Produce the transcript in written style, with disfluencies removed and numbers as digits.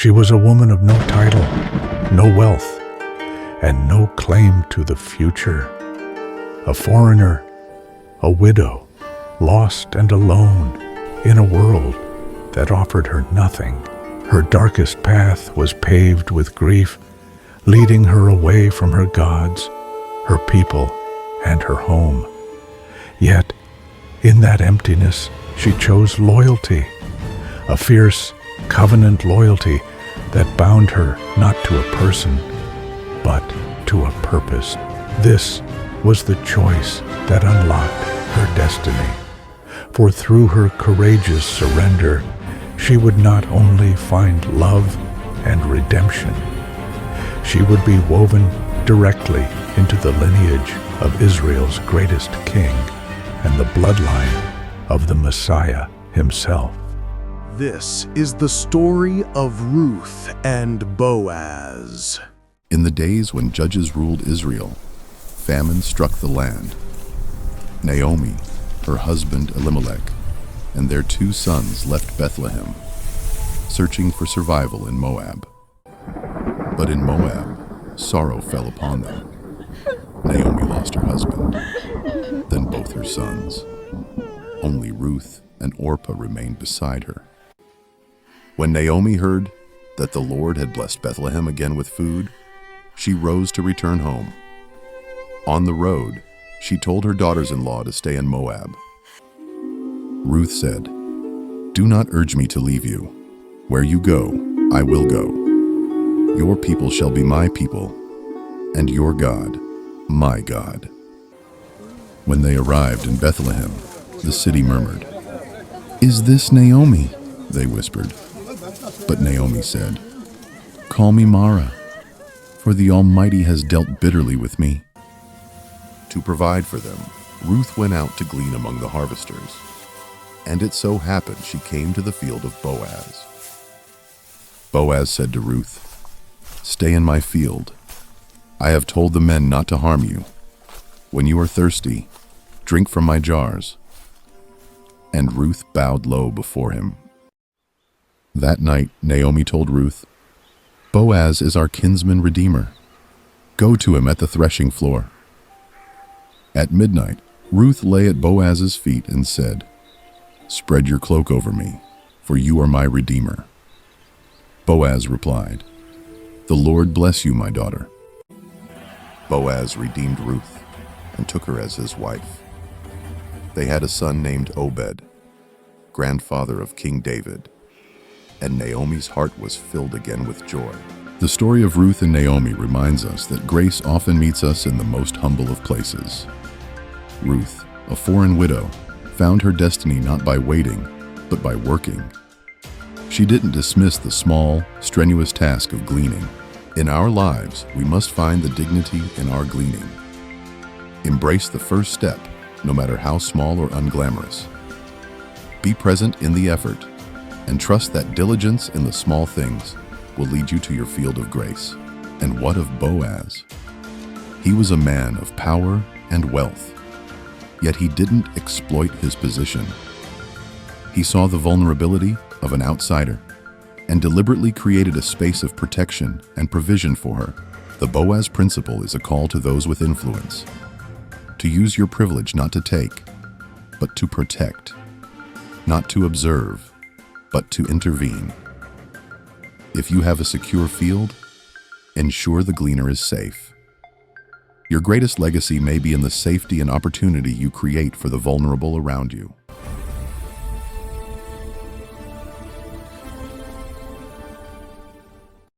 She was a woman of no title, no wealth, and no claim to the future. A foreigner, a widow, lost and alone in a world that offered her nothing. Her darkest path was paved with grief, leading her away from her gods, her people, and her home. Yet, in that emptiness, she chose loyalty, a fierce covenant loyalty that bound her not to a person, but to a purpose. This was the choice that unlocked her destiny. For through her courageous surrender, she would not only find love and redemption, she would be woven directly into the lineage of Israel's greatest king and the bloodline of the Messiah himself. This is the story of Ruth and Boaz. In the days when judges ruled Israel, famine struck the land. Naomi, her husband Elimelech, and their 2 sons left Bethlehem, searching for survival in Moab. But in Moab, sorrow fell upon them. Naomi lost her husband, then both her sons. Only Ruth and Orpah remained beside her. When Naomi heard that the Lord had blessed Bethlehem again with food, she rose to return home. On the road, she told her daughters-in-law to stay in Moab. Ruth said, "Do not urge me to leave you. Where you go, I will go. Your people shall be my people, and your God, my God." When they arrived in Bethlehem, the city murmured. "Is this Naomi?" they whispered. But Naomi said, "Call me Mara, for the Almighty has dealt bitterly with me." To provide for them, Ruth went out to glean among the harvesters. And it so happened she came to the field of Boaz. Boaz said to Ruth, "Stay in my field. I have told the men not to harm you. When you are thirsty, drink from my jars." And Ruth bowed low before him. That night, Naomi told Ruth, "Boaz is our kinsman redeemer. Go to him at the threshing floor." At midnight, Ruth lay at Boaz's feet and said, "Spread your cloak over me, for you are my redeemer." Boaz replied, "The Lord bless you, my daughter." Boaz redeemed Ruth and took her as his wife. They had a son named Obed, grandfather of King David, and Naomi's heart was filled again with joy. The story of Ruth and Naomi reminds us that grace often meets us in the most humble of places. Ruth, a foreign widow, found her destiny not by waiting, but by working. She didn't dismiss the small, strenuous task of gleaning. In our lives, we must find the dignity in our gleaning. Embrace the first step, no matter how small or unglamorous. Be present in the effort, and trust that diligence in the small things will lead you to your field of grace. And what of Boaz? He was a man of power and wealth, yet he didn't exploit his position. He saw the vulnerability of an outsider and deliberately created a space of protection and provision for her. The Boaz principle is a call to those with influence, to use your privilege not to take, but to protect, not to observe, but to intervene. If you have a secure field, ensure the gleaner is safe. Your greatest legacy may be in the safety and opportunity you create for the vulnerable around you.